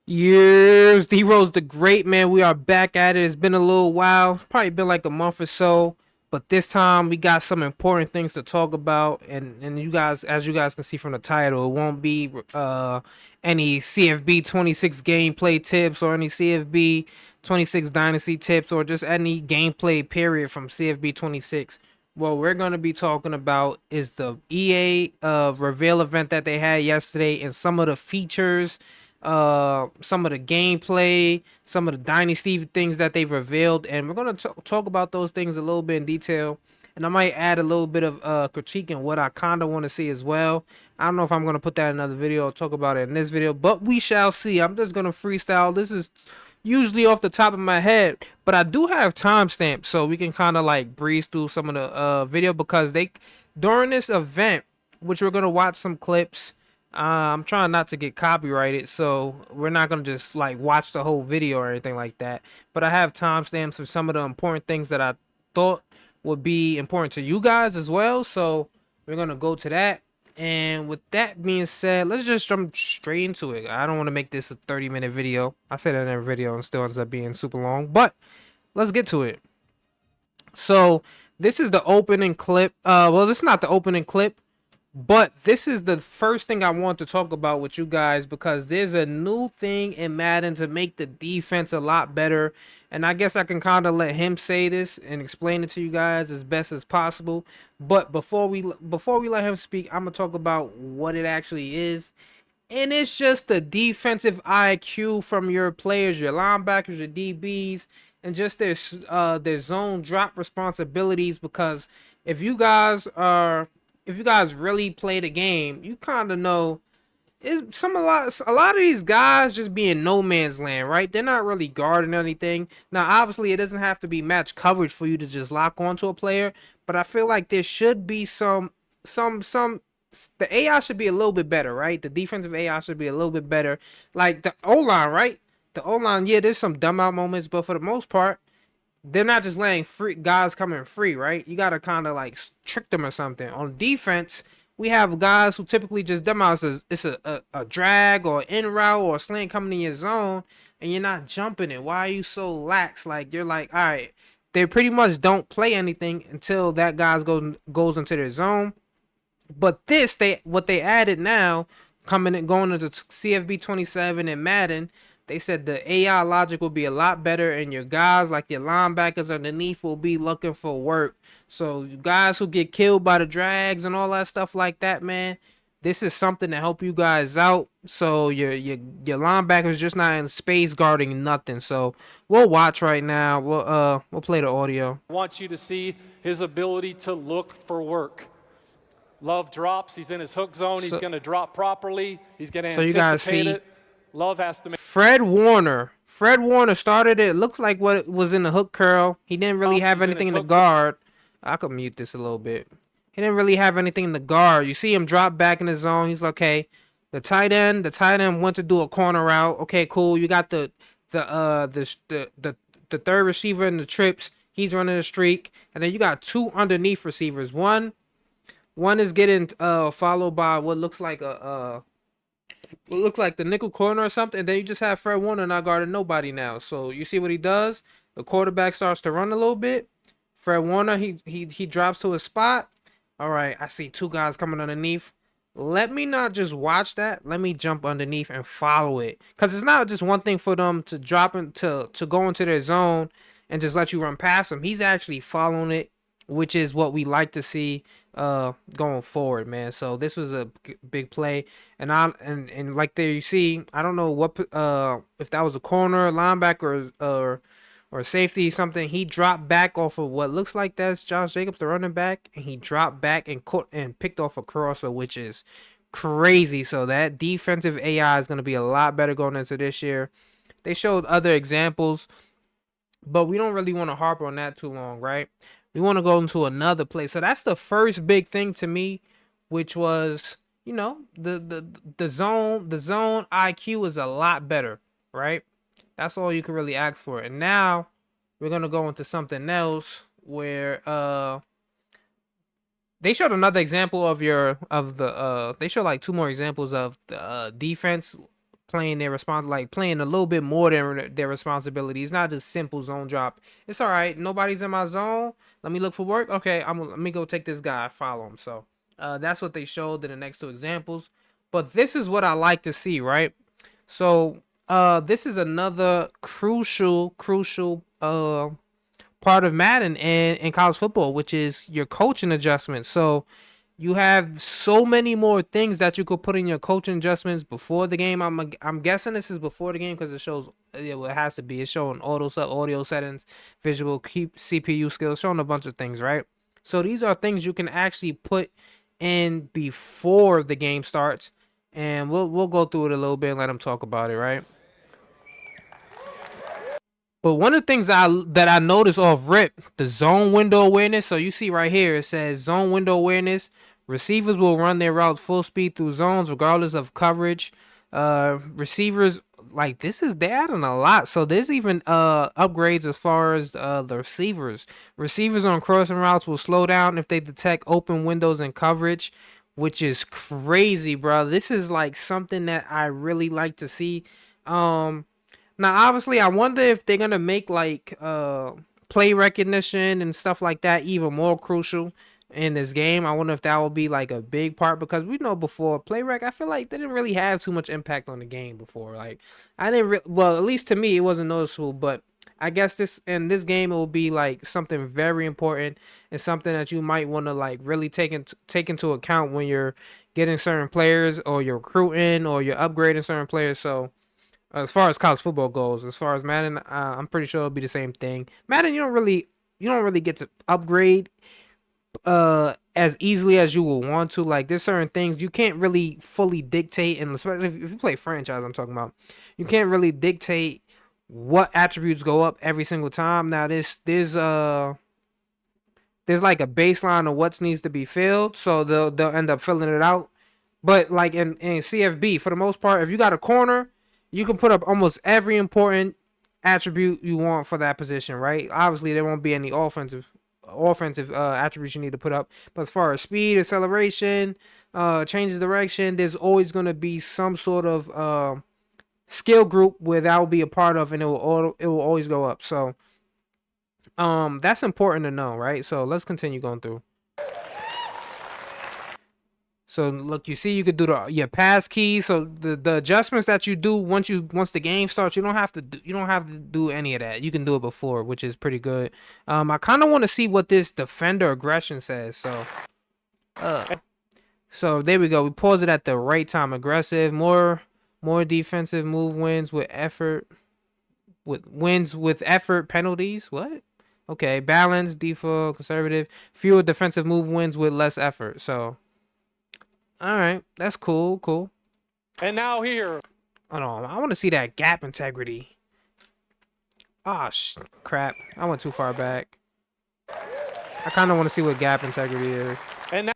Years, D-Rose the Great, man. We are back at it. It's been a little while. It's probably been like a month or so. But this time we got some important things to talk about. And you guys, as you guys can see from the title, it won't be any CFB 26 gameplay tips or any CFB 26 Dynasty tips or just any gameplay period from CFB 26. What we're going to be talking about is the EA reveal event that they had yesterday and some of the features, some of the gameplay, some of the Dynasty things that they've revealed, and we're gonna talk about those things a little bit in detail. And I might add a little bit of critique and what I kind of want to see as well. I don't know if I'm gonna put that in another video or talk about it in this video, but we shall see. I'm just gonna freestyle. This is usually off the top of my head, but I do have timestamps, so we can kind of like breeze through some of the video because they during this event, which we're gonna watch some clips. I'm trying not to get copyrighted, so we're not gonna just like watch the whole video or anything like that. But I have timestamps of some of the important things that I thought would be important to you guys as well. So we're gonna go to that. And with that being said, let's just jump straight into it. I don't want to make this a 30-minute video. I said that in every video and still ends up being super long. But let's get to it. So this is the opening clip. Well, this is not the opening clip. But this is the first thing I want to talk about with you guys because there's a new thing in Madden to make the defense a lot better. And I guess I can kind of let him say this and explain it to you guys as best as possible. But before we let him speak, I'm going to talk about what it actually is. And it's just the defensive IQ from your players, your linebackers, your DBs, and just their zone drop responsibilities because if you guys are if you guys really play the game, you kind of know it's a lot of these guys just be in no man's land, right? They're not really guarding anything. Now, obviously, it doesn't have to be match coverage for you to just lock onto a player, but I feel like there should be some. The AI should be a little bit better, right? The defensive AI should be a little bit better, like the O line, right? The O line, yeah, there's some dumb out moments, but for the most part, they're not just letting free guys come in free, right? You gotta kind of like trick them or something. On defense, we have guys who typically just dumb out. It's a drag or in route or a slant coming in your zone, and you're not jumping it. Why are you so lax? Like you're like, all right, they pretty much don't play anything until that guy goes into their zone. But what they added now, coming and going into CFB 27 and Madden, they said the AI logic will be a lot better, and your guys like your linebackers underneath will be looking for work. So you guys who get killed by the drags and all that stuff like that, man, this is something to help you guys out. So your linebackers just not in space guarding nothing. So we'll watch right now. We'll play the audio. I want you to see his ability to look for work. Love drops. He's in his hook zone. He's going to drop properly. He's going to You guys anticipate see it. Love has to make Fred Warner. Fred Warner started it. Looks like what was in the hook curl. He didn't really have anything in the guard. I could mute this a little bit. He didn't really have anything in the guard. You see him drop back in the zone. He's like, okay. The tight end went to do a corner route. Okay, cool. You got the third receiver in the trips. He's running a streak, and then you got two underneath receivers. One is getting followed by what looks like the nickel corner or something. And then you just have Fred Warner not guarding nobody now. So you see what he does? The quarterback starts to run a little bit. Fred Warner he drops to his spot. All right, I see two guys coming underneath. Let me not just watch that. Let me jump underneath and follow it. Because it's not just one thing for them to drop into to go into their zone and just let you run past them. He's actually following it, which is what we like to see going forward, man. So this was a big play, and like there you see, I don't know what if that was a corner, linebacker, or safety, something. He dropped back off of what looks like that's Josh Jacobs, the running back, and he dropped back and caught and picked off a crosser, which is crazy. So that defensive AI is going to be a lot better going into this year. They showed other examples, but we don't really want to harp on that too long, right? We want to go into another place. So that's the first big thing to me, which was, the zone IQ is a lot better, right? That's all you can really ask for. And now we're gonna go into something else where they showed another example they showed like two more examples of the defense playing playing a little bit more than their responsibility. It's not just simple zone drop. It's all right. Nobody's in my zone. Let me look for work. Okay, let me go take this guy. Follow him. So that's what they showed in the next two examples. But this is what I like to see, right? So this is another crucial part of Madden and in college football, which is your coaching adjustments. So you have so many more things that you could put in your coaching adjustments before the game. I'm guessing this is before the game because it shows. Yeah, well, it has to be. It's showing audio settings, visual CPU skills, showing a bunch of things, right? So these are things you can actually put in before the game starts, and we'll go through it a little bit and let them talk about it, right? But one of the things that I noticed off rip, the zone window awareness. So you see right here, it says zone window awareness. Receivers will run their routes full speed through zones regardless of coverage. Receivers like they're adding a lot. So there's even upgrades as far as the receivers. Receivers on crossing routes will slow down if they detect open windows in coverage, which is crazy, bro. This is like something that I really like to see. Now, obviously, I wonder if they're gonna make like play recognition and stuff like that even more crucial in this game. I wonder if that will be like a big part because we know before play rec, I feel like they didn't really have too much impact on the game before. Like I didn't well, at least to me, it wasn't noticeable. But I guess this game it will be like something very important and something that you might want to like really take into account when you're getting certain players or you're recruiting or you're upgrading certain players. So as far as college football goes, as far as Madden, I'm pretty sure it'll be the same thing. Madden, you don't really get to upgrade as easily as you will want to. Like there's certain things you can't really fully dictate, and especially if you play franchise, I'm talking about, you can't really dictate what attributes go up every single time. Now there's like a baseline of what needs to be filled, so they'll end up filling it out. But like in CFB, for the most part, if you got a corner, you can put up almost every important attribute you want for that position, right? Obviously, there won't be any offensive attributes you need to put up. But as far as speed, acceleration, change of direction, there's always going to be some sort of skill group where that will be a part of, and it will always go up. So that's important to know, right? So let's continue going through. So look, you see, you could do your pass key. So the adjustments that you do once the game starts, you don't have to do any of that. You can do it before, which is pretty good. I kind of want to see what this defender aggression says. So there we go. We pause it at the right time. Aggressive, more defensive move wins with effort. With effort penalties. What? Okay, balance, default, conservative. Fewer defensive move wins with less effort. So. All right, that's cool. And now here. Hold on, I want to see that gap integrity. Ah, crap. I went too far back. I kind of want to see what gap integrity is. And now.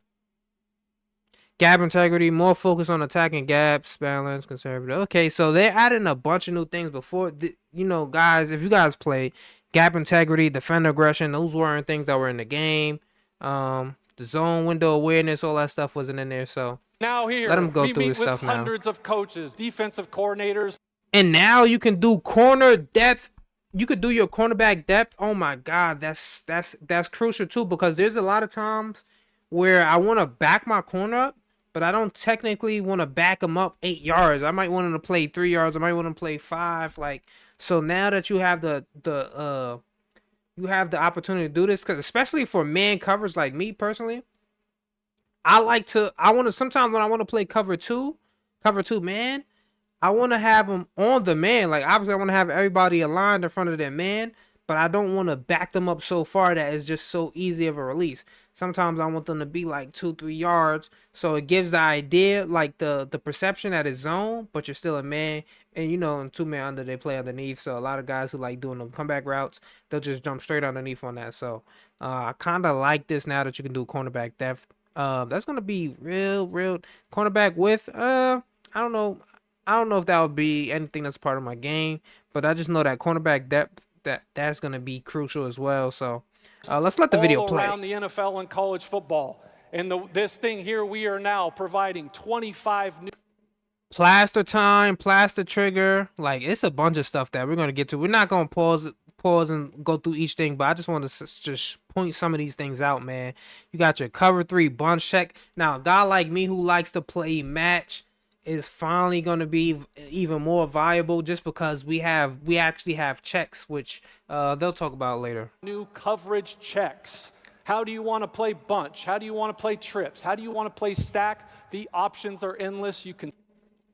Gap integrity, more focus on attacking gaps, balance, conservative. Okay, so they're adding a bunch of new things before. Guys, if you guys play gap integrity, defender aggression, those weren't things that were in the game. The zone window awareness, all that stuff wasn't in there. So now here, let them go we through meet this with stuff now. hundreds of coaches, defensive coordinators. And now you can do corner depth. You could do your cornerback depth. Oh my God, that's crucial too, because there's a lot of times where I want to back my corner up, but I don't technically want to back him up 8 yards. I might want him to play 3 yards. I might want him to play 5. Like, so now that you have you have the opportunity to do this, because especially for man covers, like me personally, sometimes when I want to play cover two man, I want to have them on the man. Like obviously I want to have everybody aligned in front of their man, but I don't want to back them up so far that it's just so easy of a release. Sometimes I want them to be like 2-3 yards, so it gives the idea, like the perception that it's zone, but you're still a man. And in 2 man under, they play underneath. So a lot of guys who like doing them comeback routes, they'll just jump straight underneath on that. So I kind of like this now that you can do cornerback depth. That's gonna be real cornerback width. I don't know if that would be anything that's part of my game, but I just know that cornerback depth that's gonna be crucial as well. So let's let the video play. Around the NFL and college football, and this thing here, we are now providing 25 new. plaster time, plaster trigger. Like it's a bunch of stuff that we're gonna get to. We're not gonna pause and go through each thing, but I just want to just point some of these things out, man. You got your cover three bunch check. Now, a guy like me who likes to play match is finally going to be even more viable just because we actually have checks, which they'll talk about later. New coverage checks. How do you want to play bunch? How do you want to play trips? How do you want to play stack? The options are endless. You can.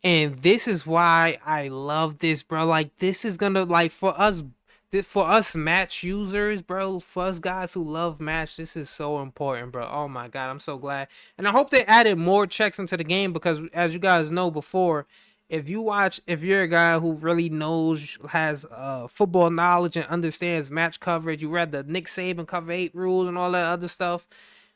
And this is why I love this, bro. Like this is gonna like for us match users, bro, for us guys who love match, this is so important, bro. Oh my god, I'm so glad. And I hope they added more checks into the game because as you guys know before, if you're a guy who really has football knowledge and understands match coverage, you read the Nick Saban cover 8 rules and all that other stuff,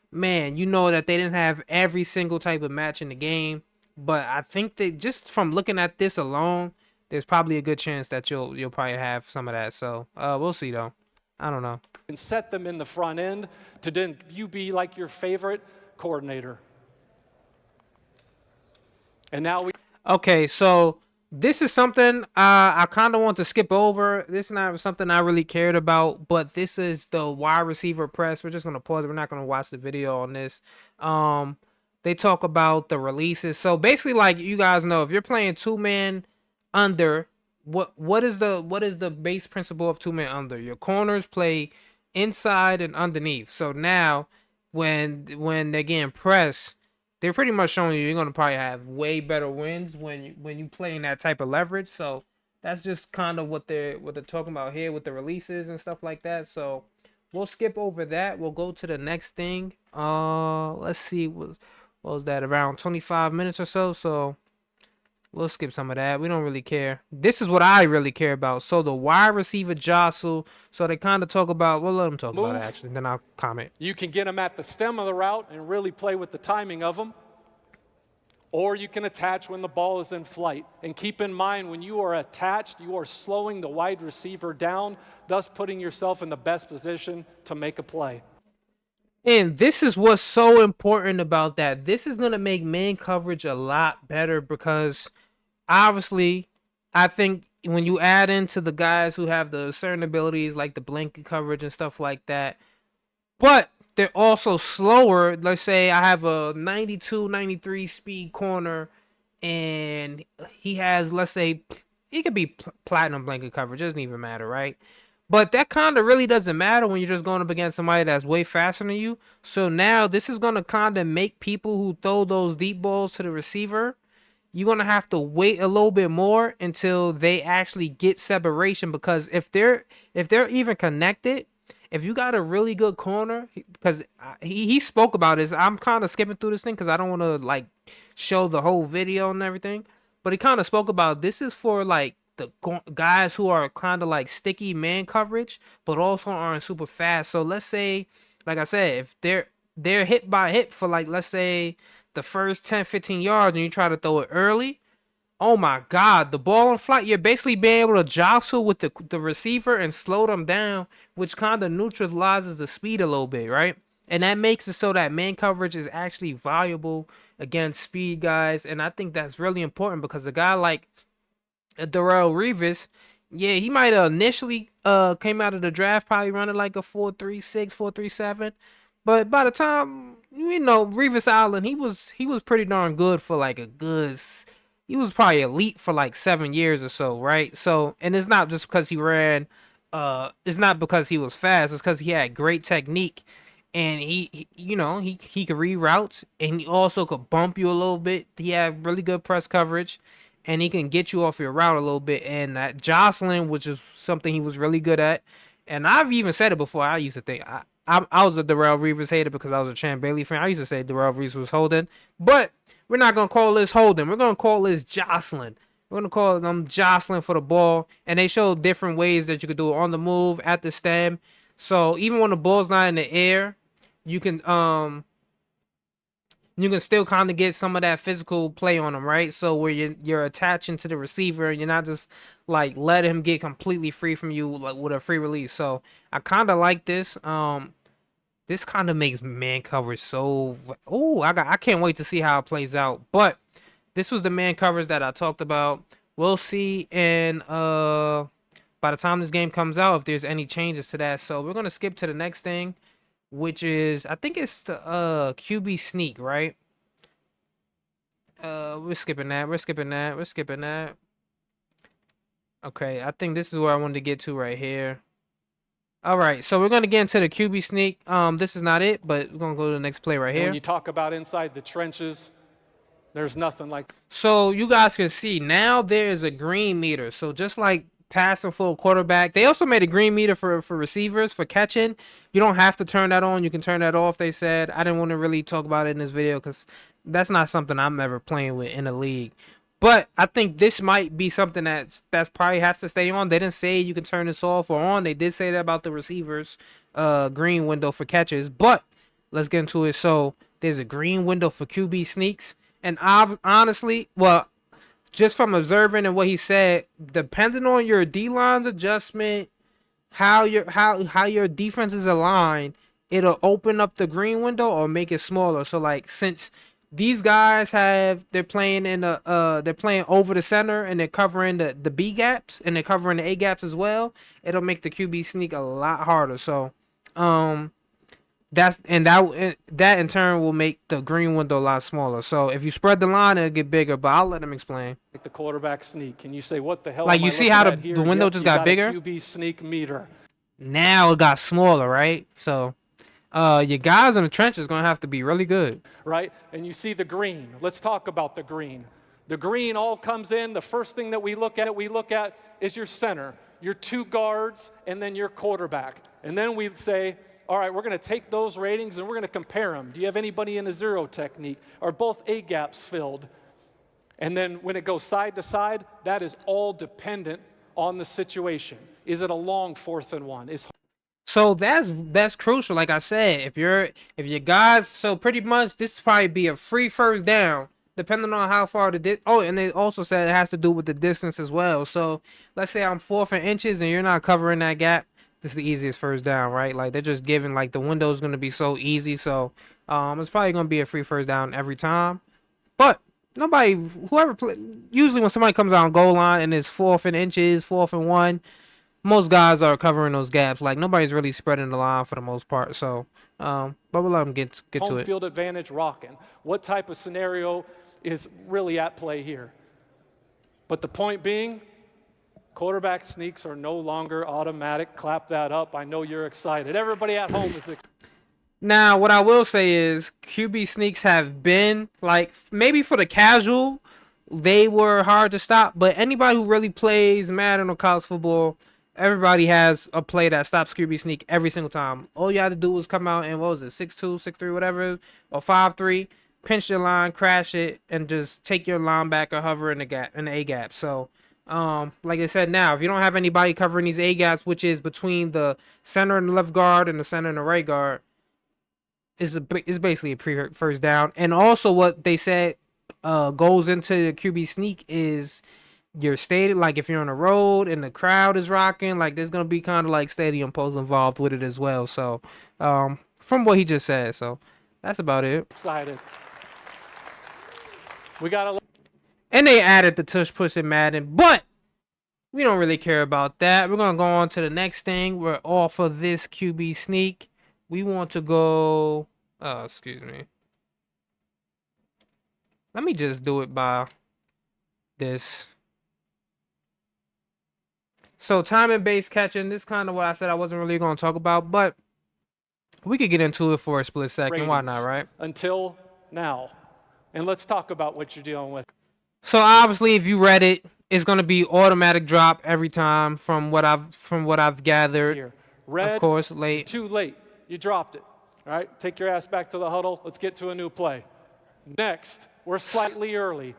man, you know that they didn't have every single type of match in the game. But I think that just from looking at this alone, there's probably a good chance that you'll probably have some of that. So we'll see though. I don't know. And set them in the front end to then you be like your favorite coordinator. And now we. Okay, so this is something I kind of want to skip over. This is not something I really cared about, but this is the wide receiver press. We're just gonna pause it. We're not gonna watch the video on this. They talk about the releases. So basically, like you guys know, if you're playing 2-man under, what is the base principle of 2-man under? Your corners play inside and underneath. So now when they're getting pressed, they're pretty much showing you're gonna probably have way better wins when you play in that type of leverage. So that's just kind of what they're talking about here with the releases and stuff like that. So we'll skip over that. We'll go to the next thing. Let's see, what was that, around 25 minutes or so? So we'll skip some of that. We don't really care. This is what I really care about. So the wide receiver jostle. So they kind of talk about, we'll let them talk about it actually, then I'll comment. You can get them at the stem of the route and really play with the timing of them. Or you can attach when the ball is in flight. And keep in mind, when you are attached, you are slowing the wide receiver down, thus putting yourself in the best position to make a play. And this is what's so important about that. This is going to make man coverage a lot better because obviously, I think when you add into the guys who have the certain abilities like the blanket coverage and stuff like that, but they're also slower. Let's say I have a 92, 93 speed corner and he has, let's say, he could be platinum blanket coverage. It doesn't even matter, right? But that kind of really doesn't matter when you're just going up against somebody that's way faster than you. So now this is going to kind of make people who throw those deep balls to the receiver, you're going to have to wait a little bit more until they actually get separation. Because if they're even connected, if you got a really good corner, because he spoke about this. I'm kind of skipping through this thing because I don't want to like show the whole video and everything. But he kind of spoke about this is for like the guys who are kind of like sticky man coverage, but also aren't super fast. So let's say, like I said, if they're hit by hit for like, let's say the first 10, 15 yards and you try to throw it early, oh my God, the ball in flight, you're basically being able to jostle with the receiver and slow them down, which kind of neutralizes the speed a little bit, right? And that makes it so that man coverage is actually valuable against speed guys. And I think that's really important because a guy like Darrelle Revis, yeah, he might have initially came out of the draft probably running like a 4.36, 4.37, but by the time Revis Island, he was pretty darn good for like he was probably elite for like 7 years or so, right? So, and it's not just because he ran, it's not because he was fast, it's because he had great technique. And he could read routes, and he also could bump you a little bit. He had really good press coverage, and he can get you off your route a little bit. And that jostling, which is something he was really good at. And I've even said it before. I used to think I was a Darrelle Revis hater because I was a Champ Bailey fan. I used to say Darrelle Revis was holding, but we're not gonna call this holding. We're gonna call this jostling. We're gonna call them jostling for the ball. And they show different ways that you could do it on the move, at the stem. So even when the ball's not in the air, you can still kind of get some of that physical play on them, right? So where you're attaching to the receiver and you're not just like letting him get completely free from you like with a free release. So I kind of like this. This kind of makes man coverage so. Oh, I can't wait to see how it plays out. But This was the man covers that I talked about. We'll see in by the time this game comes out if there's any changes to that. So we're gonna skip to the next thing, which is I think it's the QB sneak, right? We're skipping that. We're skipping that. We're skipping that. Okay, I think this is where I wanted to get to right here. All right, so we're gonna get into the QB sneak. This is not it, but we're gonna go to the next play right And here. when you talk about inside the trenches, there's nothing like So you guys can see now there is a green meter. So just like passing for a quarterback, they also made a green meter for receivers for catching. You don't have to turn that on. You can turn that off. They said I didn't want to really talk about it in this video because that's not something I'm ever playing with in a league. But I think this might be something that's probably has to stay on. They didn't say you can turn this off or on. They did say that about the receivers, green window for catches. But let's get into it. So there's a green window for QB sneaks, and I've honestly, well, just from observing and what he said, depending on your D line's adjustment, how your defense is aligned, it'll open up the green window or make it smaller. So like since these guys they're playing in they're playing over the center and they're covering the B gaps and they're covering the A gaps as well, it'll make the QB sneak a lot harder. So that in turn will make the green window a lot smaller. So if you spread the line, it'll get bigger. But I'll let them explain. the quarterback sneak. And you say, what the hell? Like am you I see looking how at here? the window Yep, just you got a bigger. QB sneak meter. Now it got smaller, right? So your guys in the trench is gonna have to be really good. Right? And you see the green. Let's talk about the green. The green all comes in. The first thing that we look at is your center, your two guards, and then your quarterback. And then we say, all right, we're going to take those ratings and we're going to compare them. Do you have anybody in a zero technique? Are both A gaps filled? And then when it goes side to side, that is all dependent on the situation. Is it a long 4th and 1? So that's crucial. Like I said, if your guys, so pretty much this probably be a free first down, depending on how far and they also said it has to do with the distance as well. So let's say I'm 4th and inches and you're not covering that gap. This is the easiest first down, right? Like they're just giving like the window is gonna be so easy. So it's probably gonna be a free first down every time. But usually when somebody comes out on goal line and it's 4th and inches, 4th and 1. Most guys are covering those gaps. Like nobody's really spreading the line for the most part. So, but we'll let them get to Home it. field advantage rocking. What type of scenario is really at play here? But the point being, quarterback sneaks are no longer automatic. Clap that up. I know you're excited. Everybody at home is excited. Now, what I will say is QB sneaks have been like maybe for the casual, they were hard to stop. But anybody who really plays Madden or college football, everybody has a play that stops QB sneak every single time. All you had to do was come out and what was it, 6'2", 6'3", whatever, or 5'3", pinch your line, crash it, and just take your linebacker hover in the A gap. So, like I said, now if you don't have anybody covering these A gaps, which is between the center and the left guard and the center and the right guard, is basically a first down. And also what they said goes into the QB sneak is your stadium, like if you're on the road and the crowd is rocking, like there's gonna be kind of like stadium posts involved with it as well. So from what he just said, so that's about it. Excited. We got and they added the tush push in Madden, but we don't really care about that. We're gonna go on to the next thing. We're off of this QB sneak. We want to go excuse me, let me just do it by this. So timing based catching, this kind of what I said I wasn't really going to talk about, but we could get into it for a split second. ratings Why not, right? until now. And let's talk about what you're dealing with. So obviously, if you read it, it's going to be automatic drop every time from what I've gathered. Here. Red, of course, late. Too late. You dropped it. All right, take your ass back to the huddle. Let's get to a new play. Next, we're slightly early.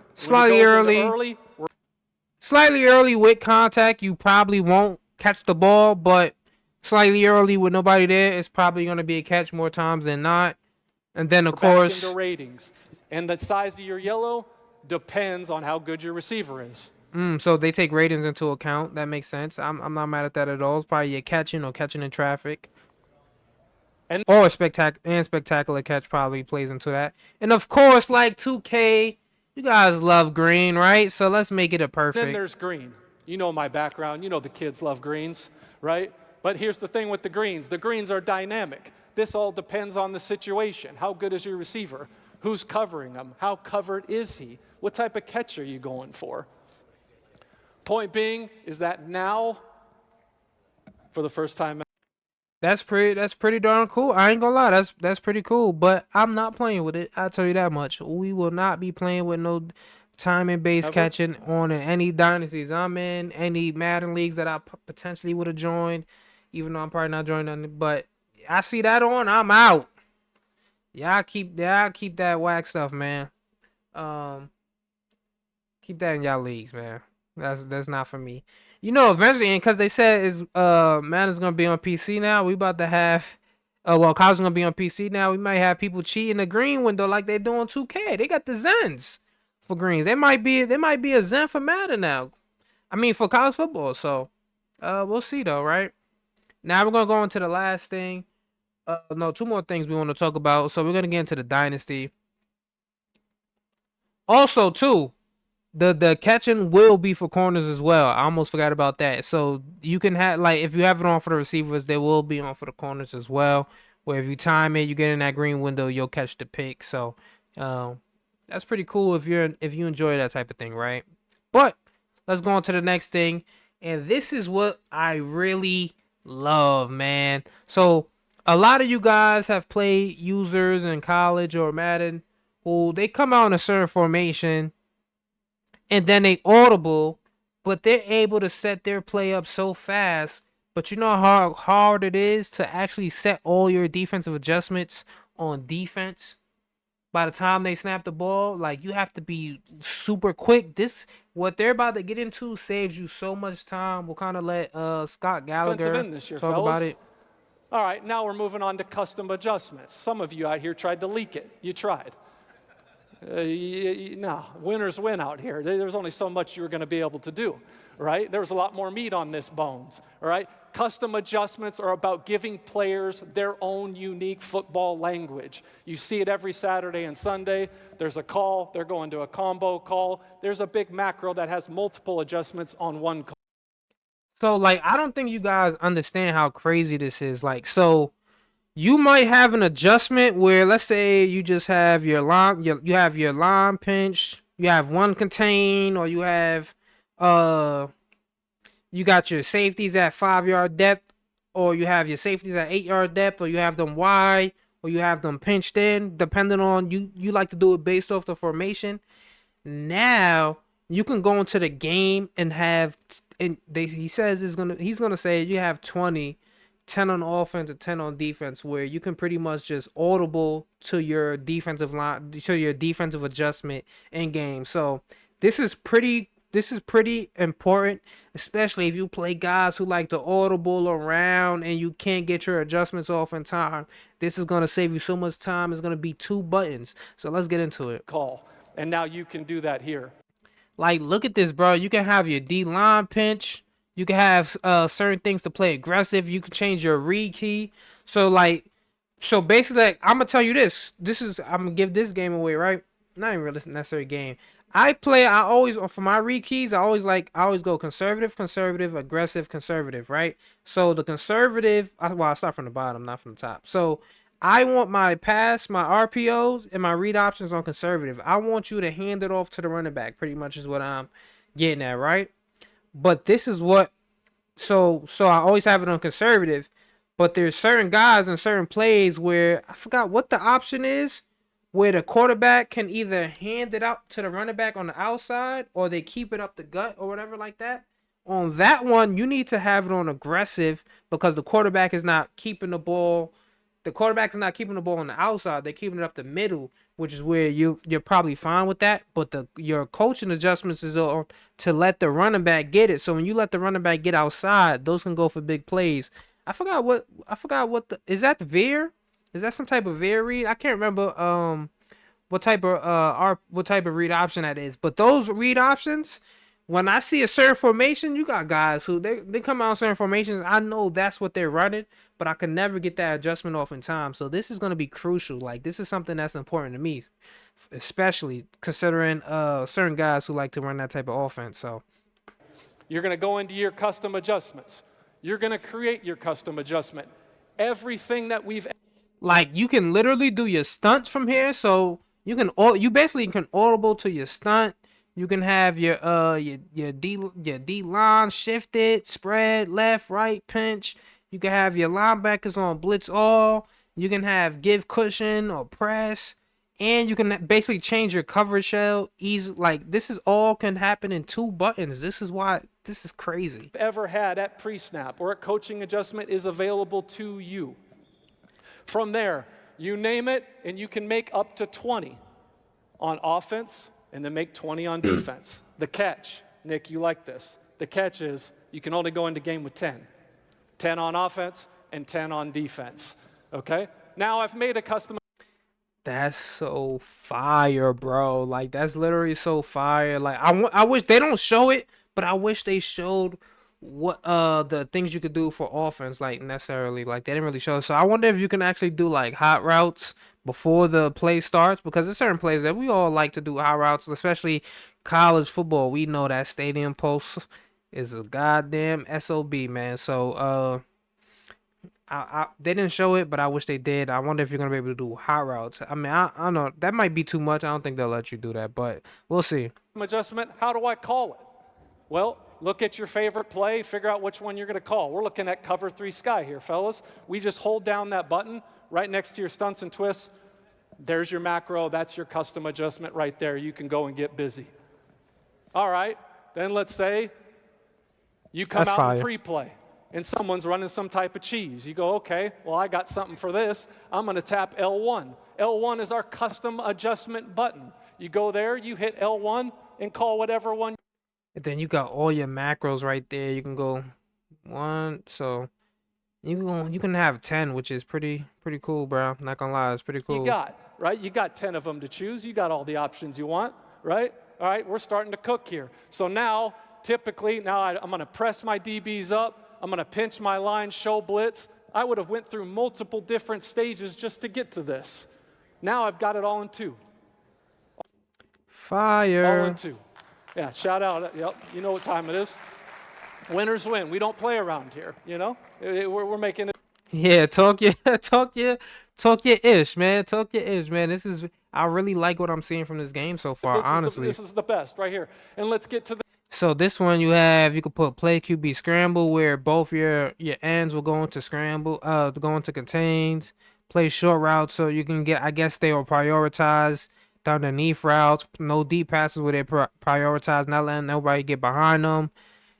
Slightly early with contact, you probably won't catch the ball, but slightly early with nobody there, it's probably going to be a catch more times than not. And then, of course, back into ratings. And the size of your yellow depends on how good your receiver is. So they take ratings into account. That makes sense. I'm not mad at that at all. It's probably your catching or catching in traffic. Or spectacular catch probably plays into that. And, of course, like 2K, You guys love green, right? So let's make it a Then perfect. there's green. You know my background. You know the kids love greens, right? But here's the thing with the greens. The greens are dynamic. This all depends on the situation. How good is your receiver? Who's covering him? How covered is he? What type of catch are you going for? Point being is that now, for the first time, That's pretty darn cool. I ain't gonna lie, that's pretty cool. But I'm not playing with it. I'll tell you that much. We will not be playing with no timing based ever, catching on in any dynasties I'm in, any Madden leagues that I potentially would have joined, even though I'm probably not joining none. But I see that on, I'm out. Y'all keep that whack stuff, man. Um, Keep that in y'all leagues, man. That's not for me. You know, eventually, and because they said is man is gonna be on PC now. We about to have, well, college gonna be on PC now. We might have people cheating the green window like they do on 2K. They got the Zens for greens. They might be a Zen for Madden now. I mean, for college football. So, we'll see though, right? Now we're gonna go into the last thing. No, two more things we want to talk about. So we're gonna get into the dynasty. Also, too, the catching will be for corners as well. I almost forgot about that. So you can have, like, if you have it on for the receivers, they will be on for the corners as well. Where if you time it, you get in that green window, you'll catch the pick. So that's pretty cool if you enjoy that type of thing, right? But let's go on to the next thing, and this is what I really love, man. So a lot of you guys have played users in college or Madden who they come out in a certain formation and then they audible, but they're able to set their play up so fast. But you know how hard it is to actually set all your defensive adjustments on defense by the time they snap the ball. Like, you have to be super quick. This what they're about to get into saves you so much time. We'll kind of let Scott defensive Gallagher end this year, talk about fellas. it. All right, now we're moving on to custom adjustments. Some of you out here tried to leak it. You tried. No, winners win out here. There's only so much you were going to be able to do, right? There was a lot more meat on this bones, all right? Custom adjustments are about giving players their own unique football language. You see it every Saturday and Sunday. There's a call. They're going to a combo call. There's a big macro that has multiple adjustments on one call. So, like, I don't think you guys understand how crazy this is. Like, so you might have an adjustment where, let's say you just have your line, you have your line pinch, you have one contain, or uh you got your safeties at 5 yard depth, or you have your safeties at 8 yard depth, or you have them wide, or you have them pinched in, depending on you like to do it based off the formation. Now you can go into the game and have, he says he's gonna say you have 20, 10 on offense and 10 on defense, where you can pretty much just audible to your defensive line, to your defensive adjustment in game. So this is pretty important, especially if you play guys who like to audible around and you can't get your adjustments off in time. This is gonna save you so much time. It's gonna be 2 buttons. So let's get into it. Call. And now you can do that here. Like, look at this, bro. You can have your D line pinch. You can have certain things to play aggressive. You can change your read key. So basically, like, I'm gonna tell you this. I'm gonna give this game away, right? Not even really necessary game. I always, for my read keys, I always go conservative, conservative, aggressive, conservative, right? So the conservative, I start from the bottom, not from the top. So I want my pass, my RPOs, and my read options on conservative. I want you to hand it off to the running back, pretty much is what I'm getting at, right? But this is what, so I always have it on conservative, but there's certain guys and certain plays where I forgot what the option is, where the quarterback can either hand it out to the running back on the outside or they keep it up the gut or whatever like that. On that one, you need to have it on aggressive because the quarterback is not keeping the ball. The quarterback is not keeping the ball on the outside. They're keeping it up the middle, which is where you're probably fine with that. But your coaching adjustments is on to let the running back get it. So when you let the running back get outside, those can go for big plays. I forgot what is that the veer? Is that some type of veer read? I can't remember what type of read option that is. But those read options, when I see a certain formation, you got guys who they come out in certain formations. I know that's what they're running, but I can never get that adjustment off in time. So this is going to be crucial. Like, this is something that's important to me. especially considering certain guys who like to run that type of offense. So You're going to go into your custom adjustments. You're going to create your custom adjustment. Everything that we've like you can literally do your stunts from here. So you basically can audible to your stunt. You can have your D line shifted, spread, left, right, pinch. You can have your linebackers on blitz all. You can have give cushion or press. And you can basically change your coverage shell easy. Like this is all can happen in 2 buttons. This is why this is crazy. ever had at pre-snap or at coaching adjustment is available to you. From there, you name it, and you can make up to 20 on offense and then make 20 on defense. The catch, Nick, you like this. The catch is you can only go into game with 10. 10 on offense and 10 on defense, okay? Now I've made a custom. That's so fire, bro. Like that's literally so fire. Like I wish they don't show it, but I wish they showed what the things you could do for offense, like necessarily. Like they didn't really show. So I wonder if you can actually do like hot routes before the play starts, because there's certain plays that we all like to do hot routes, especially college football. We know that stadium post is a goddamn SOB, man. So they didn't show it, but I wish they did. I wonder if you're gonna be able to do hot routes. I mean, I don't know. That might be too much. I don't think they'll let you do that, but we'll see. Adjustment, how do I call it? Well, look at your favorite play, figure out which one you're going to call. We're looking at cover 3 sky here, fellas. We just hold down that button right next to your stunts and twists. There's your macro. That's your custom adjustment right there. You can go and get busy. All right, then let's say you come That's out fire. in pre-play and someone's running some type of cheese. You go, okay, well, I got something for this. I'm going to tap L1. L1 is our custom adjustment button. You go there, you hit L1 and call whatever one. And then you got all your macros right there. You can go 1, so you can have 10, which is pretty cool, bro. Not gonna lie, it's pretty cool. You got, right? You got 10 of them to choose. You got all the options you want, right? All right, we're starting to cook here. So now, typically, I'm going to press my DBs up. I'm going to pinch my line, show blitz. I would have went through multiple different stages just to get to this. Now I've got it all in 2. Fire. All in 2. Yeah, shout out. Yep, you know what time it is. Winners win. We don't play around here, you know? We're making it. Yeah, talk your ish, man. Talk your ish, man. I really like what I'm seeing from this game so far, honestly. This is the best right here. And let's get to the. So this one you could put play QB scramble, where both your ends will go into scramble, go into contains, play short routes, so you can get, I guess they will prioritize the underneath routes, no deep passes where they prioritize not letting nobody get behind them.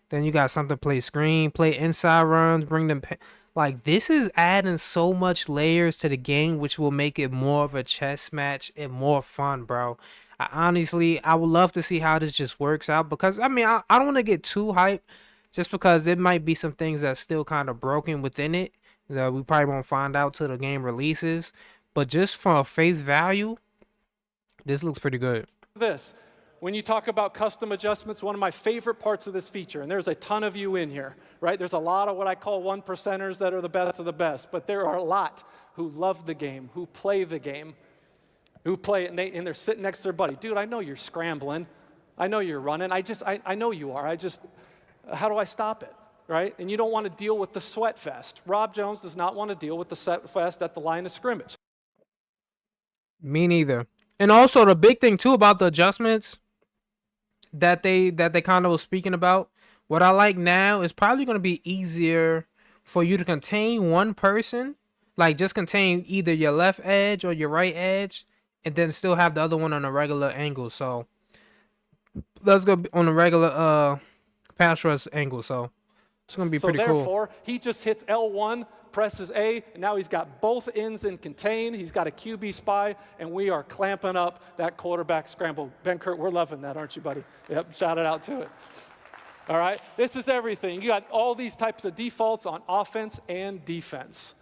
Then you got something play screen, play inside runs, bring them. Like this is adding so much layers to the game, which will make it more of a chess match and more fun, bro. I would love to see how this just works out, because I mean I don't want to get too hyped, just because it might be some things that's still kind of broken within it that we probably won't find out till the game releases. But just from face value, this looks pretty good. This. When you talk about custom adjustments, one of my favorite parts of this feature, and there's a ton of you in here, right? There's a lot of what I call 1%ers that are the best of the best, but there are a lot who love the game, who play the game, who play it, and they're sitting next to their buddy. Dude, I know you're scrambling. I know you're running. I know you are. How do I stop it, right? And you don't want to deal with the sweat fest. Rob Jones does not want to deal with the sweat fest at the line of scrimmage. Me neither. And also the big thing too about the adjustments that they kind of was speaking about, what I like now is probably going to be easier for you to contain one person, like just contain either your left edge or your right edge, and then still have the other one on a regular angle. So let's go on a regular pass rush angle. So it's going to be pretty cool. So therefore, he just hits L1, presses A, and now he's got both ends in contain. He's got a QB spy, and we are clamping up that quarterback scramble. Ben Kurt, we're loving that, aren't you, buddy? Yep, shout it out to it. All right, this is everything. You got all these types of defaults on offense and defense.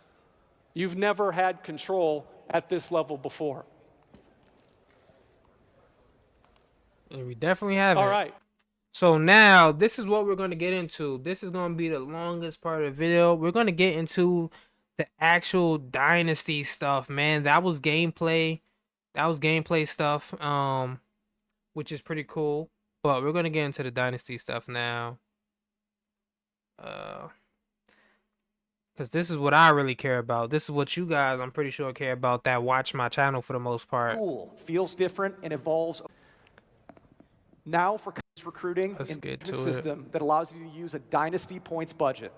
You've never had control at this level before. And we definitely have it. All right. So now this is what we're going to get into. This is going to be the longest part of the video. We're going to get into the actual Dynasty stuff, man. That was gameplay. That was gameplay stuff, which is pretty cool. But we're gonna get into the Dynasty stuff now. Uh, because this is what I really care about. This is what you guys, I'm pretty sure, care about that watch my channel for the most part. School feels different and evolves. Now for recruiting Let's in get a to system that allows you to use a Dynasty points budget.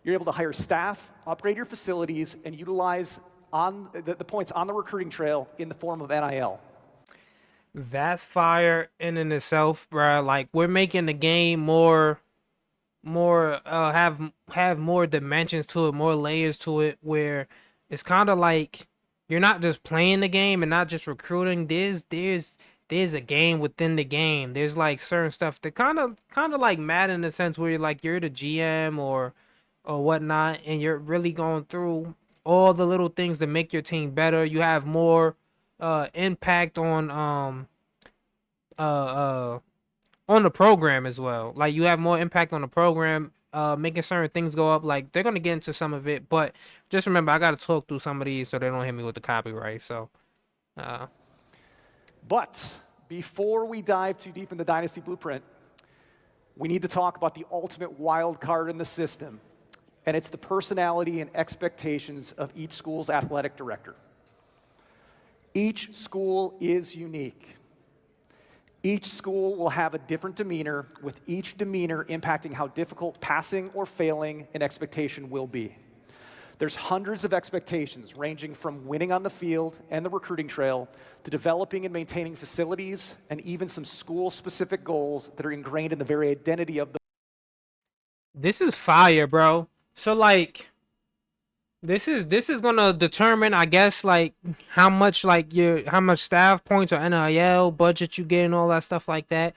You're able to hire staff, upgrade your facilities, and utilize the points on the recruiting trail in the form of NIL. That's fire in and itself, bro. Like we're making the game more have more dimensions to it, more layers to it, where it's kind of like you're not just playing the game and not just recruiting. There's a game within the game. There's like certain stuff that kind of like Madden in the sense where you're the GM or whatnot, and you're really going through all the little things that make your team better. You have more impact uh uh on the program as well. Like you have more impact on the program, making certain things go up. Like they're gonna get into some of it, but just remember I gotta talk through some of these so they don't hit me with the copyright. So But before we dive too deep in the Dynasty Blueprint, we need to talk about the ultimate wild card in the system, and it's the personality and expectations of each school's athletic director. Each school is unique. Each school will have a different demeanor, with each demeanor impacting how difficult passing or failing an expectation will be. There's hundreds of expectations ranging from winning on the field and the recruiting trail to developing and maintaining facilities and even some school-specific goals that are ingrained in the very identity of the. this is fire, bro. So like this is gonna determine, I guess, like how much staff points or NIL budget you get and all that stuff like that.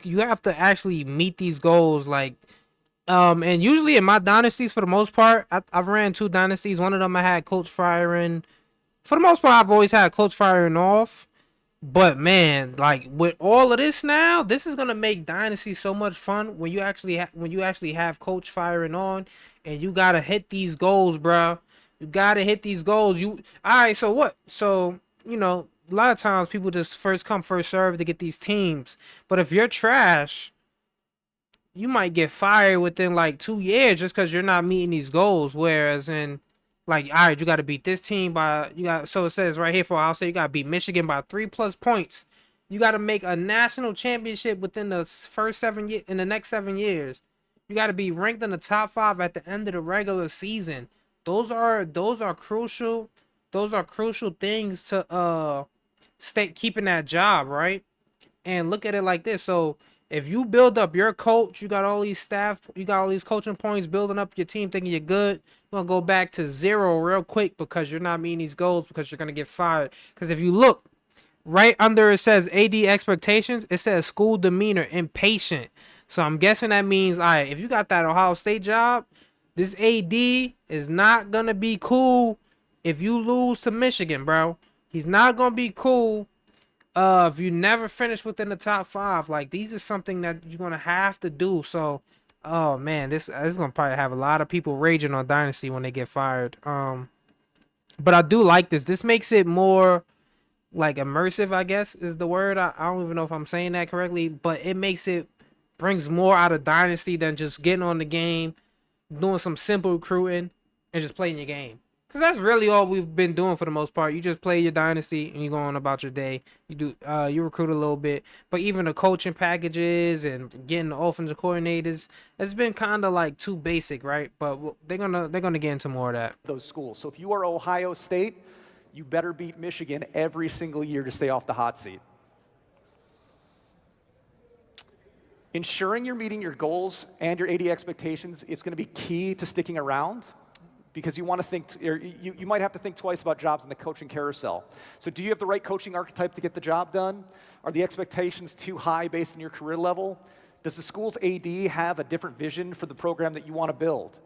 You have to actually meet these goals, like and usually in my dynasties, for the most part, I've ran 2 dynasties. One of them I had coach firing. For the most part, I've always had coach firing off. But man, like with all of this now, this is gonna make Dynasty so much fun when you actually have coach firing on, and you gotta hit these goals, bro. You gotta hit these goals. All right? So what? So a lot of times people just first come first serve to get these teams. But if you're trash, you might get fired within like 2 years just because you're not meeting these goals. Whereas in like, all right, you got to beat this team by so it says right here for I'll say you got to beat Michigan by 3+ points. You got to make a national championship within the first 7 years. In the next 7 years, you got to be ranked in the top 5 at the end of the regular season. Those are crucial. Those are crucial things to stay keeping that job, right? And look at it like this. So if you build up your coach, you got all these staff, you got all these coaching points, building up your team, thinking you're good, you're gonna go back to 0 real quick because you're not meeting these goals, because you're gonna get fired. Because if you look right under it says AD expectations, it says school demeanor impatient. So I'm guessing that means, all right, if you got that Ohio State job, this AD is not gonna be cool if you lose to Michigan, bro. He's not gonna be cool if you never finish within the top 5. Like these are something that you're gonna have to do. So oh man, this is gonna probably have a lot of people raging on Dynasty when they get fired. But I do like this. This makes it more like immersive, I guess is the word. I don't even know if I'm saying that correctly, but it brings more out of Dynasty than just getting on the game, doing some simple recruiting, and just playing your game. Because that's really all we've been doing for the most part. You just play your Dynasty and you go on about your day. You recruit a little bit. But even the coaching packages and getting the offensive coordinators, it's been kind of like too basic, right? But they're gonna get into more of that. Those schools. So if you are Ohio State, you better beat Michigan every single year to stay off the hot seat. Ensuring you're meeting your goals and your AD expectations is going to be key to sticking around, because you want to think, or you might have to think twice about jobs in the coaching carousel. So do you have the right coaching archetype to get the job done? Are the expectations too high based on your career level? Does the school's AD have a different vision for the program that you want to build?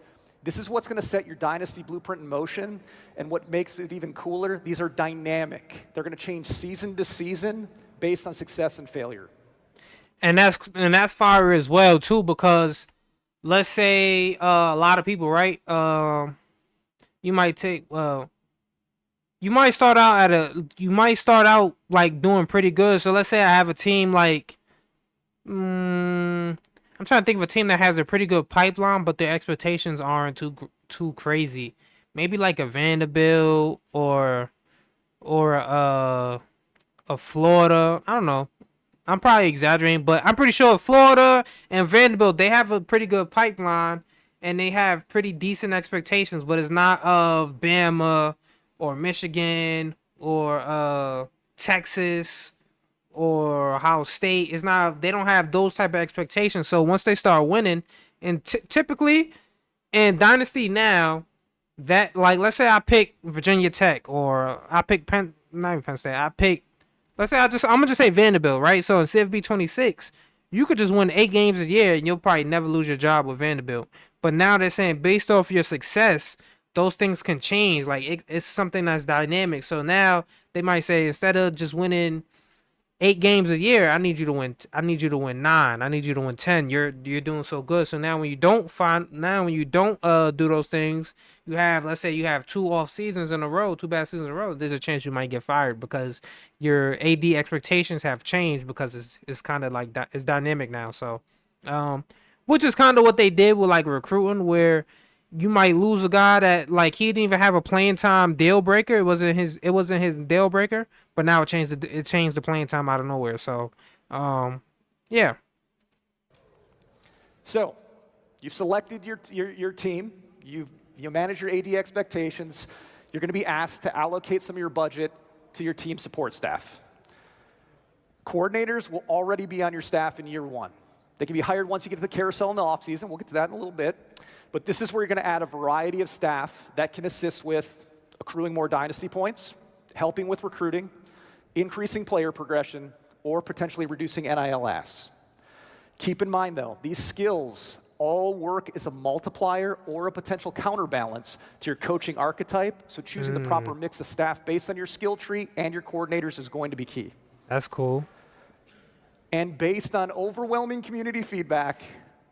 This is what's going to set your Dynasty blueprint in motion, and what makes it even cooler, these are dynamic. They're going to change season to season based on success and failure. And that's fire as well too, because let's say a lot of people, right? You might take you might start out like doing pretty good. So let's say I have a team like I'm trying to think of a team that has a pretty good pipeline, but their expectations aren't too crazy. Maybe like a Vanderbilt or a Florida. I don't know. I'm probably exaggerating, but I'm pretty sure Florida and Vanderbilt, they have a pretty good pipeline and they have pretty decent expectations, but it's not of Bama or Michigan or Texas or Ohio State. It's not, they don't have those type of expectations. So once they start winning, and typically in Dynasty now, that like let's say I pick Virginia Tech or I pick not even Penn State. I pick, let's say I'm gonna just say Vanderbilt, right? So in CFB 26, you could just win 8 games a year and you'll probably never lose your job with Vanderbilt. But now they're saying based off your success, those things can change. Like it's something that's dynamic. So now they might say instead of just winning 8 games a year, I need you to win. I need you to win 9. I need you to win 10. You're doing so good. So now when you don't do those things, you have, let's say you have 2 off seasons in a row, 2 bad seasons in a row. There's a chance you might get fired because your AD expectations have changed because it's kind of like that. It's dynamic now. So, which is kind of what they did with like recruiting, where you might lose a guy that like he didn't even have a playing time deal breaker. It wasn't his deal breaker, but now it changed the playing time out of nowhere. So, yeah. So, you've selected your team. You manage your AD expectations. You're going to be asked to allocate some of your budget to your team support staff. Coordinators will already be on your staff in year 1. They can be hired once you get to the carousel in the offseason. We'll get to that in a little bit. But this is where you're going to add a variety of staff that can assist with accruing more dynasty points, helping with recruiting, increasing player progression, or potentially reducing NIL asks. Keep in mind, though, these skills all work as a multiplier or a potential counterbalance to your coaching archetype. So choosing the proper mix of staff based on your skill tree and your coordinators is going to be key. That's cool. And based on overwhelming community feedback,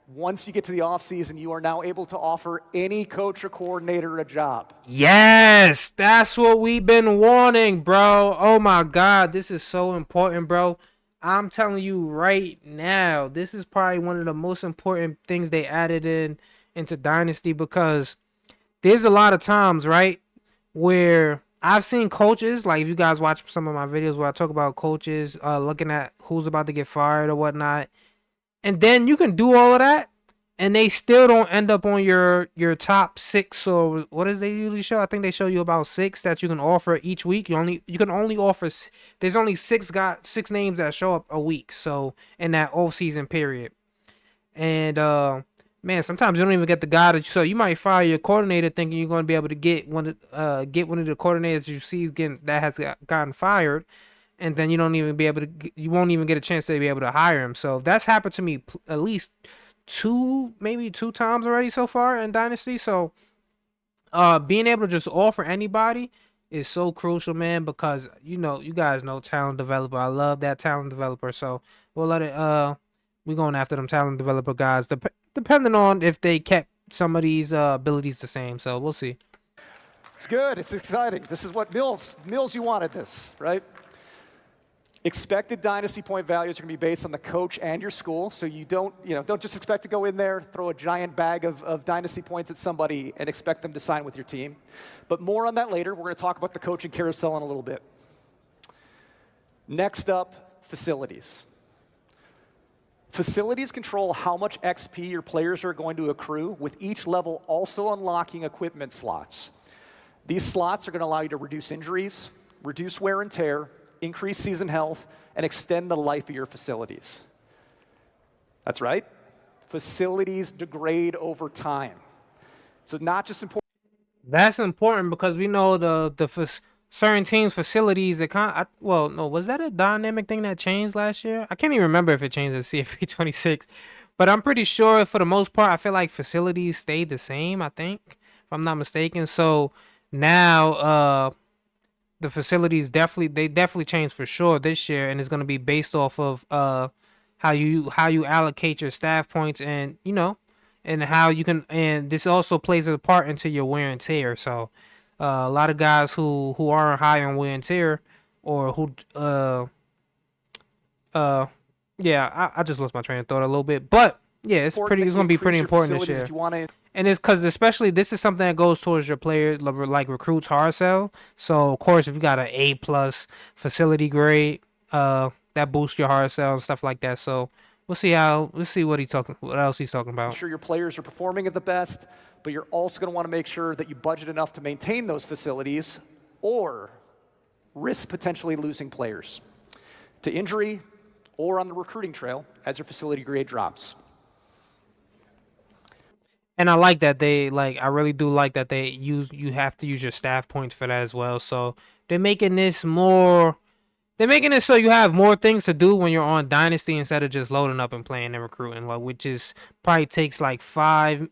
once you get to the offseason, you are now able to offer any coach or coordinator a job. Yes, that's what we've been wanting, bro. Oh my God, this is so important, bro. I'm telling you right now, this is probably one of the most important things they added into Dynasty, because there's a lot of times, right, where I've seen coaches, like if you guys watch some of my videos where I talk about coaches looking at who's about to get fired or whatnot, and then you can do all of that, and they still don't end up on your top 6, or what does they usually show? I think they show you about 6 that you can offer each week. You can only offer. There's only 6 names that show up a week. So in that off season period, and man, sometimes you don't even get the guy that. So you might fire your coordinator thinking you're going to be able to get one of the coordinators you see that has gotten fired, and then you won't even get a chance to be able to hire him. So that's happened to me at least maybe two times already so far in Dynasty. So being able to just offer anybody is so crucial, man, because you guys know talent developer. I love that talent developer. So we're going after them talent developer guys, depending on if they kept some of these abilities the same. So we'll see. It's good. It's exciting. This is what Mills, you wanted this, right? Expected dynasty point values are going to be based on the coach and your school, so you don't just expect to go in there, throw a giant bag of dynasty points at somebody and expect them to sign with your team. But more on that later. We're going to talk about the coaching carousel in a little bit. Next up, facilities. Facilities control how much XP your players are going to accrue, with each level also unlocking equipment slots. These slots are going to allow you to reduce injuries, reduce wear and tear, increase season health, and extend the life of your facilities. That's right. Facilities degrade over time. So not just important. That's important because we know certain teams' facilities. Was that a dynamic thing that changed last year? I can't even remember if it changed in CFB 26, but I'm pretty sure for the most part, I feel like facilities stayed the same. I think, if I'm not mistaken. So now, the facilities definitely changed for sure this year, and it's going to be based off of how you allocate your staff points, and how you can, and this also plays a part into your wear and tear. So A lot of guys who aren't high on wear and tear, or who uh yeah, I just lost my train of thought a little bit, but yeah, Important that it's you gonna be increase pretty your important this facilities if year. you want to. And it's because especially this is something that goes towards your players, like recruits hard sell. So of course, if you got an A+ facility grade, that boosts your hard sell and stuff like that. So let's see what else he's talking about. Ensure your players are performing at the best, but you're also going to want to make sure that you budget enough to maintain those facilities or risk potentially losing players to injury or on the recruiting trail as your facility grade drops. And I like that I really do like that you have to use your staff points for that as well. So they're making this more they're making it so you have more things to do when you're on Dynasty instead of just loading up and playing and recruiting, like which is probably takes like 10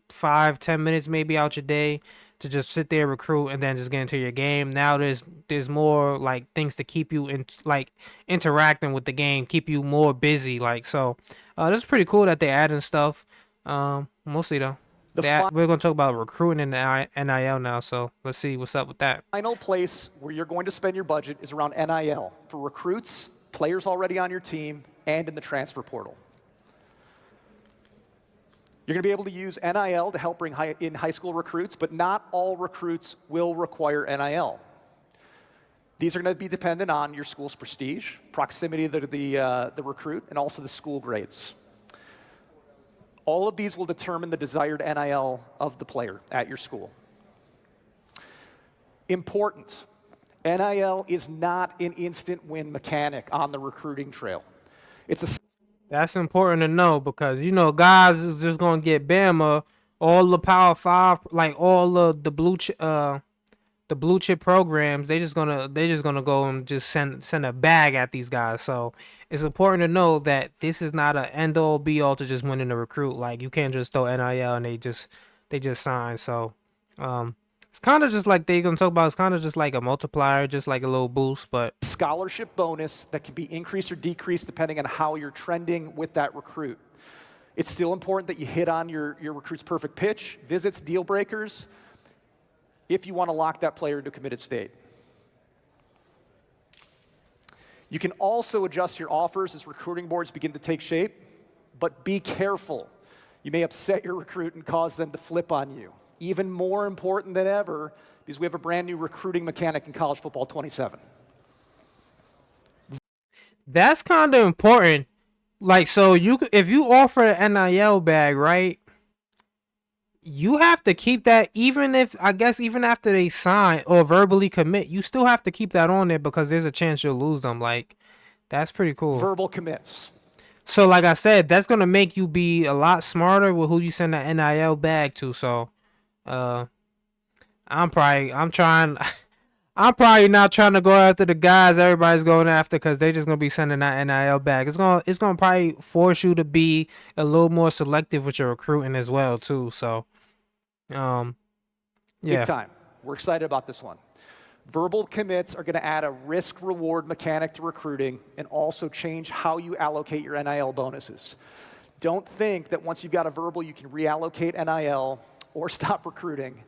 minutes maybe out your day to just sit there recruit and then just get into your game. Now there's more like things to keep you in like interacting with the game, keep you more busy. Like so, this is pretty cool that they're adding stuff. Mostly though. We're gonna talk about recruiting in the NIL now, so let's see what's up with that. Final place where you're going to spend your budget is around NIL for recruits, players already on your team, and in the transfer portal. You're going to be able to use NIL to help bring in high school recruits, but not all recruits will require NIL. These are going to be dependent on your school's prestige, proximity to the recruit, and also the school grades. All of these will determine the desired NIL of the player at your school. Important, NIL is not an instant win mechanic on the recruiting trail. That's important to know because guys is just gonna get Bama, all the Power Five, like all the blue chip programs. They just gonna go and just send a bag at these guys. So it's important to know that this is not an end all be all to just winning a recruit. Like you can't just throw NIL and they just sign. So it's kind of just like they gonna talk about. It's kind of just like a multiplier, just like a little boost, but scholarship bonus that can be increased or decreased depending on how you're trending with that recruit. It's still important that you hit on your recruit's perfect pitch, visits, deal breakers, if you want to lock that player into a committed state. You can also adjust your offers as recruiting boards begin to take shape, but be careful. You may upset your recruit and cause them to flip on you. Even more important than ever, because we have a brand new recruiting mechanic in college football 27. That's kind of important. Like, so if you offer an NIL bag, right? You have to keep that even after they sign or verbally commit, you still have to keep that on there because there's a chance you'll lose them. Like, that's pretty cool. Verbal commits. So like I said, that's gonna make you be a lot smarter with who you send that NIL bag to. So I'm probably not trying to go after the guys everybody's going after because they're just gonna be sending that NIL bag. It's gonna probably force you to be a little more selective with your recruiting as well too. So yeah. Big time. We're excited about this one. Verbal commits are going to add a risk-reward mechanic to recruiting and also change how you allocate your NIL bonuses. Don't think that once you've got a verbal, you can reallocate NIL or stop recruiting,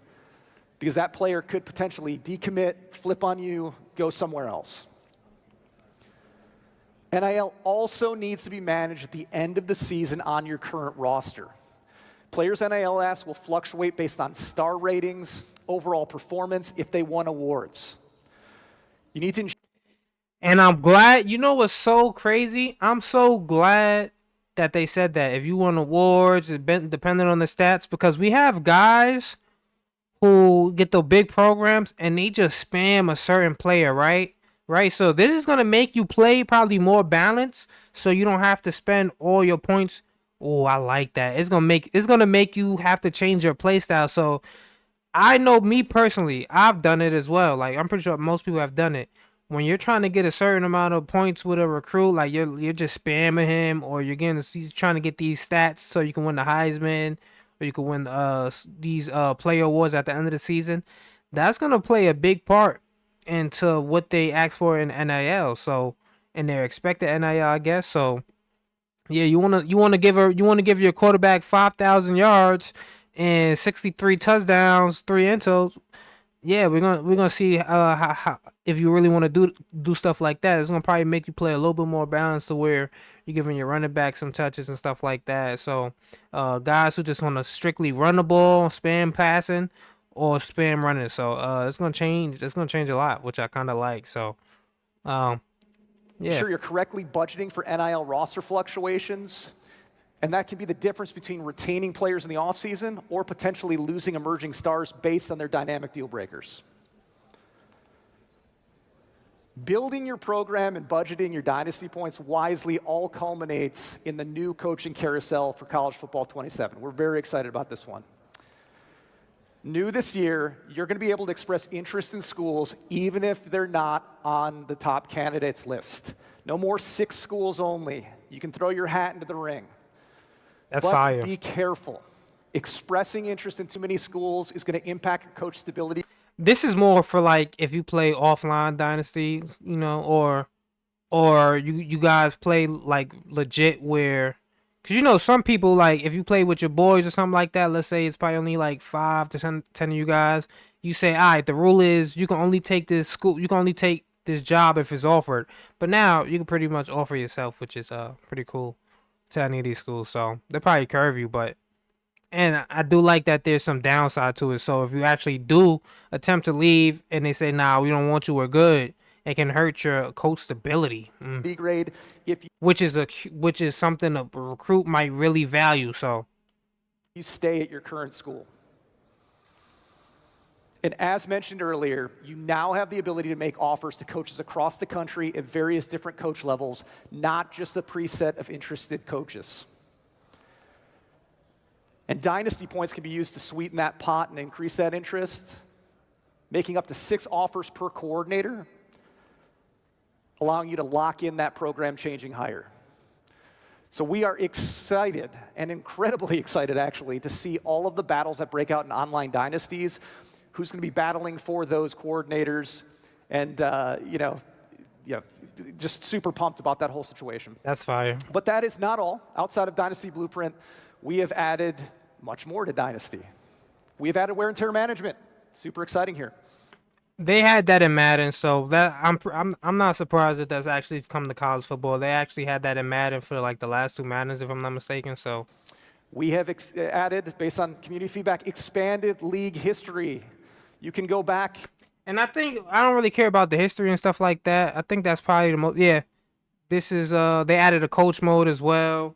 because that player could potentially decommit, flip on you, go somewhere else. NIL also needs to be managed at the end of the season on your current roster. Players' NIL asks will fluctuate based on star ratings, overall performance, if they won awards. You need to. And I'm glad, what's so crazy? I'm so glad that they said that if you won awards, depending on the stats, because we have guys who get the big programs and they just spam a certain player, right? Right. So this is gonna make you play probably more balanced, so you don't have to spend all your points. Oh, I like that. It's gonna make you have to change your play style. So I know me personally, I've done it as well. Like I'm pretty sure most people have done it. When you're trying to get a certain amount of points with a recruit, like you're just spamming him, or you're trying to get these stats so you can win the Heisman, or you can win these player awards at the end of the season. That's gonna play a big part into what they ask for in NIL. So, and their expected NIL, I guess. So, yeah, you wanna give your quarterback 5,000 yards and 63 touchdowns, 3 intos. yeah, we're gonna see how if you really want to do stuff like that, it's gonna probably make you play a little bit more balanced to where you're giving your running back some touches and stuff like that. So, guys who just want to strictly run the ball, spam passing, or spam running. So, it's gonna change. It's gonna change a lot, which I kind of like. So, um, Make yeah, sure you're correctly budgeting for NIL roster fluctuations. And that can be the difference between retaining players in the offseason or potentially losing emerging stars based on their dynamic deal breakers. Building your program and budgeting your dynasty points wisely all culminates in the new coaching carousel for college football 27. We're very excited about this one. New this year, you're going to be able to express interest in schools even if they're not on the top candidates list. No more 6 schools only. You can throw your hat into the ring. that's But fire. be careful. Expressing interest in too many schools is going to impact your coach stability. This is more for like if you play offline dynasty, or you guys play like legit where, cause some people like if you play with your boys or something like that. Let's say it's probably only like 5 to 10 of you guys. You say, all right, the rule is you can only take this school, you can only take this job if it's offered. But now you can pretty much offer yourself, which is pretty cool to any of these schools. So they probably curve you, but and I do like that there's some downside to it. So if you actually do attempt to leave and they say, nah, we don't want you, we're good, it can hurt your coach stability, B grade if which is something a recruit might really value. So you stay at your current school. And as mentioned earlier, you now have the ability to make offers to coaches across the country at various different coach levels, not just a preset of interested coaches. And dynasty points can be used to sweeten that pot and increase that interest, making up to 6 offers per coordinator, allowing you to lock in that program changing hire. So we are excited, and incredibly excited actually, to see all of the battles that break out in online dynasties, who's going to be battling for those coordinators, and just super pumped about that whole situation. that's fire. But that is not all. Outside of Dynasty Blueprint, we have added much more to Dynasty. We have added wear and tear management. Super exciting here. They had that in Madden, so that I'm not surprised that that's actually come to college football. They actually had that in Madden for like the last 2 Maddens, if I'm not mistaken. So We have added, based on community feedback, expanded league history. You can go back. and I think I don't really care about the history and stuff like that. I think that's probably the most. Yeah, this is they added a coach mode as well,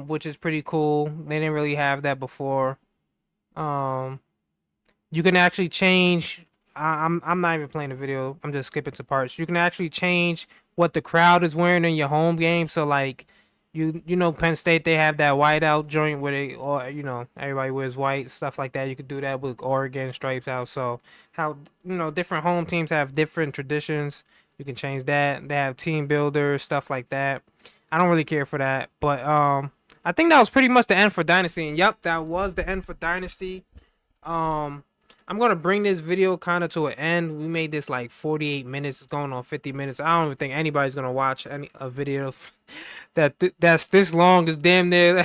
which is pretty cool. They didn't really have that before. Um, you can actually change. I'm not even playing the video. I'm just skipping to parts. You can actually change what the crowd is wearing in your home game. So like, Penn State, they have that whiteout joint where they, or everybody wears white, stuff like that. You could do that with Oregon stripes out. So how different home teams have different traditions. You can change that. They have team builders, stuff like that. I don't really care for that, but I think that was pretty much the end for Dynasty. And yep, that was the end for Dynasty. I'm gonna bring this video kind of to an end. We made this like 48 minutes. It's going on 50 minutes. I don't even think anybody's gonna watch a video that's this long. Is damn near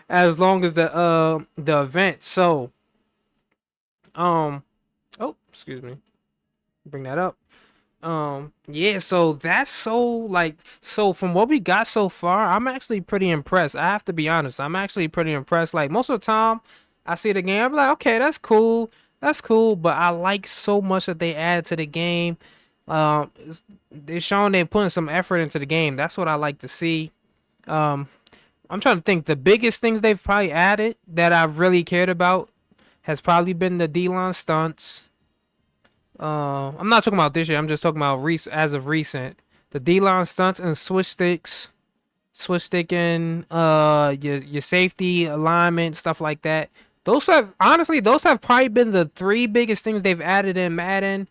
as long as the event. So, oh, excuse me. Bring that up. Yeah. So that's so from what we got so far, I'm actually pretty impressed. I have to be honest. I'm actually pretty impressed. Like most of the time, I see the game, I'm like, okay, that's cool. That's cool, but I like so much that they add to the game. They're showing they're putting some effort into the game. That's what I like to see. I'm trying to think. The biggest things they've probably added that I've really cared about has probably been the D-line stunts. I'm not talking about this year. I'm just talking about as of recent. The D-line stunts and switch sticking, your safety alignment, stuff like that. Those have probably been the 3 biggest things they've added in Madden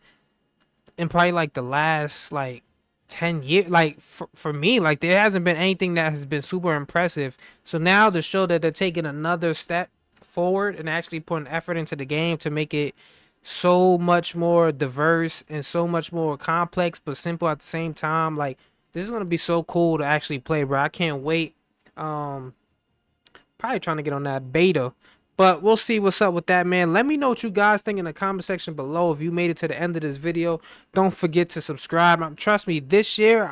in probably like the last like 10 years. Like for me, like there hasn't been anything that has been super impressive. So now to show that they're taking another step forward and actually putting effort into the game to make it so much more diverse and so much more complex but simple at the same time, like this is gonna be so cool to actually play, bro. I can't wait. Probably trying to get on that beta. But we'll see what's up with that, man. Let me know what you guys think in the comment section below. If you made it to the end of this video, don't forget to subscribe. Trust me, this year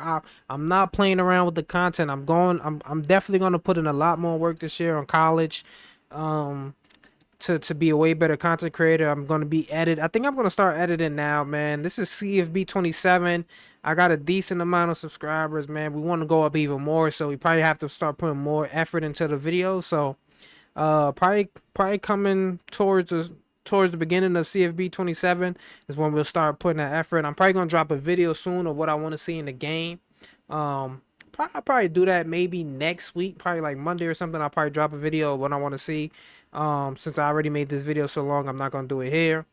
I'm not playing around with the content. I'm definitely gonna put in a lot more work this year on college, to be a way better content creator. I'm gonna be I think I'm gonna start editing now, man. This is CFB 27. I got a decent amount of subscribers, man. We want to go up even more, so we probably have to start putting more effort into the videos. So probably coming towards the beginning of CFB 27 is when we'll start putting that effort. I'm probably gonna drop a video soon of what I want to see in the game. I'll probably do that maybe next week, probably like Monday or something. I'll probably drop a video of what I want to see. Since I already made this video so long, I'm not gonna do it here.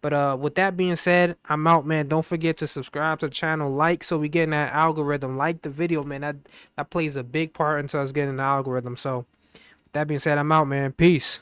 But with that being said, I'm out, man. Don't forget to subscribe to the channel, like, so we get in that algorithm. Like the video, man. That plays a big part into us getting the algorithm. So that being said, I'm out, man. Peace.